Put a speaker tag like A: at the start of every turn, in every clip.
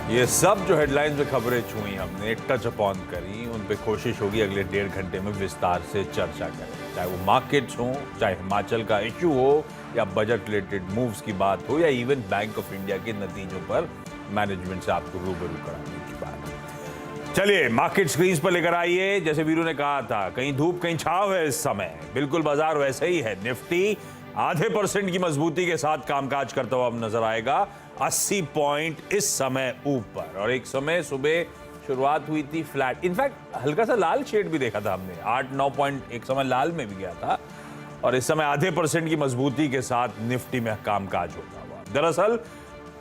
A: ये सब जो हेडलाइंस में खबरें छुई हमने टच अपॉन करी, उन पे कोशिश होगी अगले 1.5 घंटे में विस्तार से चर्चा करें। चाहे वो मार्केट्स हो, चाहे हिमाचल का इशू हो, या बजट रिलेटेड मूव्स की बात हो, या इवन बैंक ऑफ इंडिया के नतीजों पर मैनेजमेंट से आपको रूबरू कराने की बात। चलिए मार्केट स्क्रीन पर लेकर आइए। जैसे वीरू ने कहा था, कहीं धूप कहीं छाव है इस समय, बिल्कुल बाजार वैसे ही है। निफ्टी आधे % की मजबूती के साथ कामकाज करता हुआ अब नजर आएगा, 80 पॉइंट इस समय ऊपर। और एक समय सुबह शुरुआत हुई थी फ्लैट, इनफैक्ट हल्का सा लाल शेड भी देखा था हमने, 8-9 पॉइंट एक समय लाल में भी गया था। और इस समय आधे % की मजबूती के साथ निफ्टी में कामकाज होता हुआ। दरअसल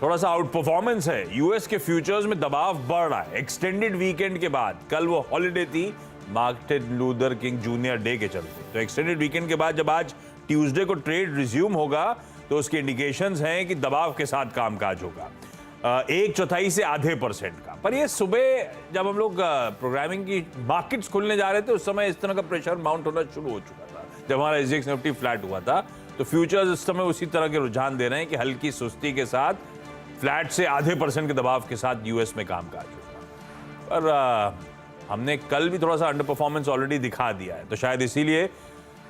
A: थोड़ा सा आउट परफॉर्मेंस है, यूएस के फ्यूचर्स में दबाव बढ़ रहा है एक्सटेंडेड वीकेंड के बाद। कल वो हॉलिडे थी, Martin Luther king junior day के चलते। तो एक्सटेंडेड वीकेंड के बाद जब आज ट्यूसडे को ट्रेड रिज्यूम होगा, तो उसके इंडिकेशंस हैं कि दबाव के साथ कामकाज होगा, 1/4 से आधे % का। पर ये सुबह जब हम लोग प्रोग्रामिंग की मार्केट्स खुलने जा रहे थे, उस समय इस तरह का प्रेशर माउंट होना शुरू हो चुका था। जब हमारा एसजीएक्स निफ्टी फ्लैट हुआ था, तो फ्यूचर्स इस समय उसी तरह के रुझान दे रहे हैं कि हल्की सुस्ती के साथ फ्लैट से आधे % के दबाव के साथ यूएस में कामकाज होगा। पर हमने कल भी थोड़ा सा अंडर परफॉर्मेंस ऑलरेडी दिखा दिया है, तो शायद इसीलिए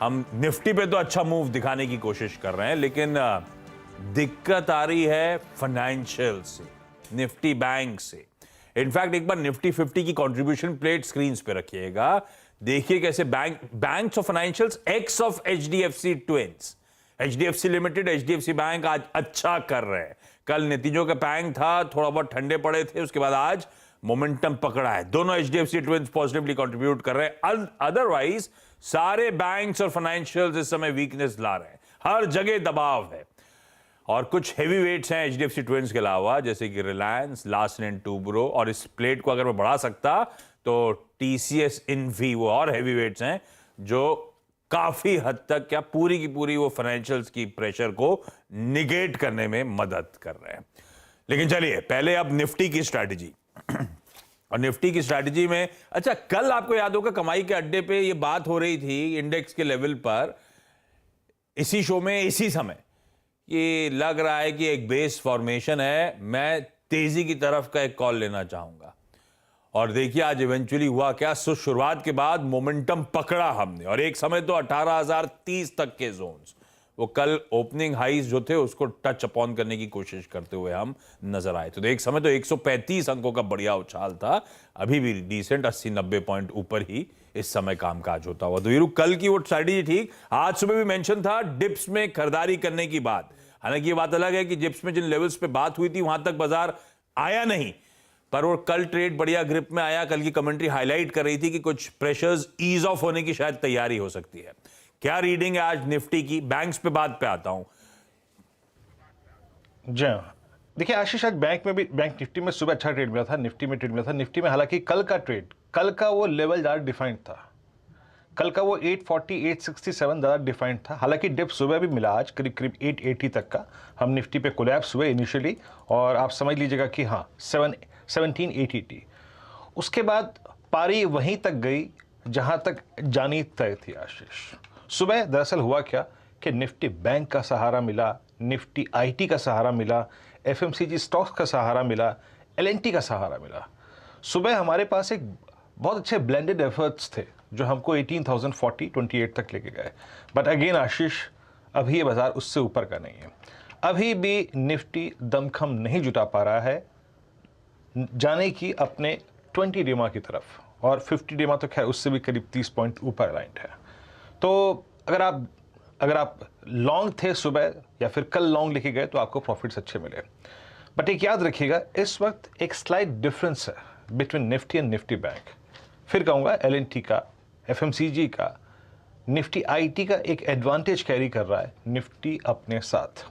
A: हम निफ्टी पे तो अच्छा मूव दिखाने की कोशिश कर रहे हैं, लेकिन दिक्कत आ रही है फाइनेंशियल से, निफ्टी बैंक से। इनफैक्ट एक बार निफ्टी 50 की कंट्रीब्यूशन प्लेट स्क्रीन पे रखिएगा, देखिए कैसे banks of financials x of HDFC twins, HDFC limited, HDFC bank आज अच्छा कर रहे हैं। कल नतीजों का पैंग था, थोड़ा बहुत ठंडे पड़े थे, उसके बाद आज मोमेंटम पकड़ा है। दोनों एचडीएफसी ट्विंस पॉजिटिवली कंट्रीब्यूट कर रहे हैं। अदरवाइज सारे बैंक्स और फाइनेंशियल्स इस समय वीकनेस ला रहे हैं, हर जगह दबाव है। और कुछ हेवी वेट्स हैं एचडीएफसी ट्विंस के अलावा, जैसे कि रिलायंस, लार्सन एंड टूब्रो, और इस प्लेट को अगर मैं बढ़ा सकता तो टीसीएस इन्फी, वो और हेवी वेट्स हैं जो काफी हद तक क्या पूरी की पूरी वो फाइनेंशियल्स की प्रेशर को निगेट करने में मदद कर रहे हैं। लेकिन चलिए पहले अब निफ्टी की स्ट्रैटेजी। और निफ्टी की स्ट्रैटेजी में, अच्छा कल आपको याद होगा कमाई के अड्डे पे ये बात हो रही थी इंडेक्स के लेवल पर, इसी शो में इसी समय, ये लग रहा है कि एक बेस फॉर्मेशन है, मैं तेजी की तरफ का एक कॉल लेना चाहूंगा। और देखिए आज इवेंचुअली हुआ क्या, शुरुआत के बाद मोमेंटम पकड़ा हमने, और एक समय तो 18,030 तक के जोन्स, वो कल ओपनिंग हाइज जो थे उसको टच अपॉन करने की कोशिश करते हुए हम नजर आए। तो एक समय तो 135 अंकों का बढ़िया उछाल था, अभी भी डिसेंट 80-90 पॉइंट ऊपर ही इस समय कामकाज होता हुआ। तो वीरू कल की वो स्ट्रैटेजी ठीक, आज सुबह भी मेंशन था डिप्स में खरीदारी करने की बात। हालांकि ये बात अलग है कि डिप्स में जिन लेवल्स पे बात हुई थी वहां तक बाजार आया नहीं, पर वो कल ट्रेड बढ़िया ग्रिप में आया। कल की कमेंट्री हाईलाइट कर रही थी कि कुछ प्रेशर्स ईज ऑफ होने की शायद तैयारी हो सकती है। क्या रीडिंग है आज निफ्टी की? बैंक्स पे बात पे आता हूं।
B: जी देखिए आशीष, आज बैंक निफ्टी में सुबह अच्छा ट्रेड मिला था, निफ्टी में ट्रेड मिला था। निफ्टी में हालांकि कल का वो लेवल ज़्यादा डिफाइंड था, कल का वो 840 867 ज़्यादा डिफाइंड था। हालांकि डिप सुबह भी मिला आज करीब 880 तक का, हम निफ्टी पे कोलैप्स हुए इनिशियली, और आप समझ लीजिएगा कि हाँ 1780। उसके बाद पारी वहीं तक गई जहां तक जानी तय थी आशीष। सुबह दरअसल हुआ क्या कि निफ्टी बैंक का सहारा मिला, निफ्टी आईटी का सहारा मिला, एफएमसीजी स्टॉक्स का सहारा मिला, एलएनटी का सहारा मिला। सुबह हमारे पास एक बहुत अच्छे ब्लेंडेड एफर्ट्स थे जो हमको 18,040 28 तक लेके गए। बट अगेन आशीष, अभी ये बाजार उससे ऊपर का नहीं है, अभी भी निफ्टी दमखम नहीं जुटा पा रहा है जाने की अपने 20 डेमा की तरफ, और 50 डेमा तो खैर उससे भी करीब 30 पॉइंट ऊपर अलाइंड है। तो अगर आप लॉन्ग थे सुबह या फिर कल लॉन्ग लेके गए तो आपको प्रॉफिट्स अच्छे मिले। बट एक याद रखिएगा, इस वक्त एक स्लाइट डिफरेंस है between Nifty and Nifty bank. फिर कहूँगा एलएनटी का, एफएमसीजी का, निफ्टी आईटी का एक एडवांटेज कैरी कर रहा है निफ्टी अपने साथ।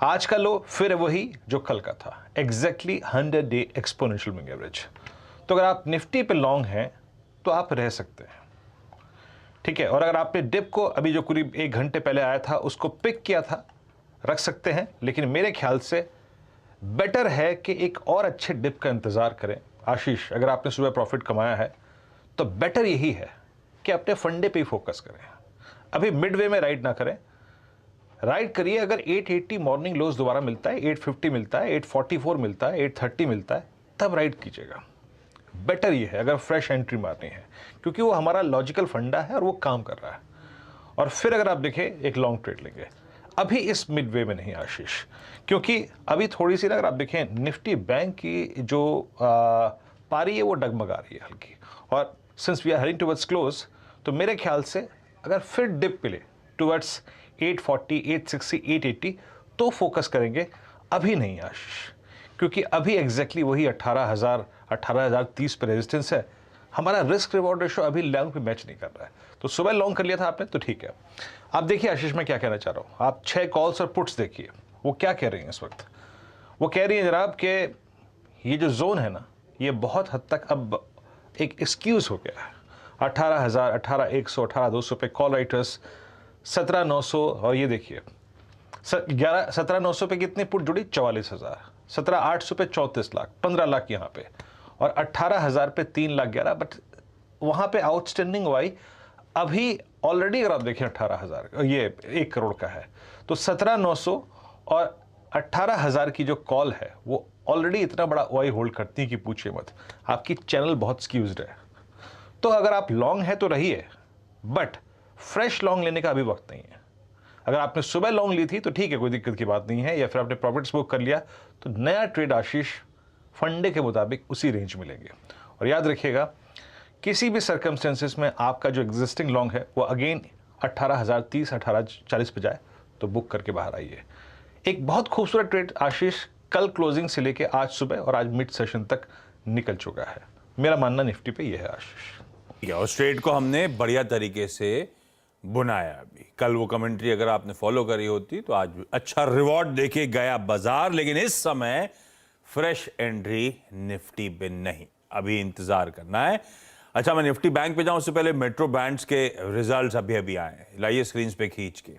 B: आज का लो फिर वही जो कल का था, exactly 100 day exponential moving average. तो अगर आप निफ्टी पे लॉन्ग हैं तो आप रह सकते हैं, ठीक है। और अगर आपने डिप को अभी जो करीब 1 घंटे पहले आया था उसको पिक किया था, रख सकते हैं। लेकिन मेरे ख्याल से बेटर है कि एक और अच्छे डिप का इंतज़ार करें आशीष। अगर आपने सुबह प्रॉफिट कमाया है तो बेटर यही है कि अपने फंडे पे ही फोकस करें, अभी मिडवे में राइड ना करें। राइड करिए, अगर 880 मॉर्निंग लोज दोबारा मिलता है, 850 मिलता है, 844 मिलता है, 830 मिलता है, तब राइड कीजिएगा। बेटर ये है अगर फ्रेश एंट्री मारनी है, क्योंकि वो हमारा लॉजिकल फंडा है और वो काम कर रहा है। और फिर अगर आप देखें एक लॉन्ग ट्रेड लेंगे, अभी इस मिडवे में नहीं आशीष, क्योंकि अभी थोड़ी सी अगर आप देखें निफ्टी बैंक की जो पारी है वो डगमगा रही है हल्की, और since we are heading towards close, तो मेरे ख्याल से अगर फिर डिप मिले टुवर्ड्स 840, 860, 880 तो फोकस करेंगे, अभी नहीं आशीष, क्योंकि अभी एग्जैक्टली वही 18,030 पे रेजिस्टेंस है। हमारा रिस्क रिवॉर्ड रेशो अभी लॉन्ग पे मैच नहीं कर रहा है, तो सुबह लॉन्ग कर लिया था आपने तो ठीक है। आप देखिए आशीष मैं क्या कहना चाह रहा हूँ, आप 6 कॉल्स और पुट्स देखिए वो क्या कह रही हैं इस वक्त। वो कह रही हैं जनाब कि ये जो जोन है ना, ये बहुत हद तक अब एक एक्सक्यूज हो गया है। 18,000, 18,100, 18,200 पे कॉल राइटर्स, 17,900, और ये देखिए 17,900 पे कितनी पुट जुड़ी, 44,000, 17,800 पे 34 लाख, 15 लाख यहाँ पे, और 18,000 पे 3,11,000, बट वहाँ पे आउटस्टैंडिंग वाई अभी ऑलरेडी अगर आप देखें 18,000, ये 1 करोड़ का है, तो 17,900 और 18,000 की जो कॉल है वो ऑलरेडी इतना बड़ा वाई होल्ड करती है कि पूछिए मत। आपकी चैनल बहुत स्क्यूज्ड है, तो अगर आप लॉन्ग है तो रहिए, बट फ्रेश लॉन्ग लेने का अभी वक्त नहीं है। अगर आपने सुबह लॉन्ग ली थी तो ठीक है, कोई दिक्कत की बात नहीं है, या फिर आपने प्रॉफिट्स बुक कर लिया, तो नया ट्रेड आशीष फंडे के मुताबिक उसी रेंज में लेंगे। और याद रखिएगा किसी भी सर्कमस्टेंसेस में आपका जो एग्जिस्टिंग लॉन्ग है वो अगेन 18,030, 18,040 पे जाए तो बुक करके बाहर आइए। एक बहुत खूबसूरत ट्रेड आशीष कल क्लोजिंग से लेके आज सुबह और आज मिड सेशन तक निकल चुका है। मेरा मानना निफ्टी पे ये है आशीष।
A: और ट्रेड को हमने बढ़िया तरीके से बुनाया। अभी कल वो कमेंट्री अगर आपने फॉलो करी होती तो आज अच्छा रिवॉर्ड देके गया बाजार, लेकिन इस समय फ्रेश एंट्री निफ्टी पे नहीं, अभी इंतजार करना है। अच्छा, मैं निफ्टी बैंक पे जाऊं उससे पहले मेट्रो बैंड्स के रिजल्ट्स अभी आए हैं, लाइए स्क्रीन पे खींच के।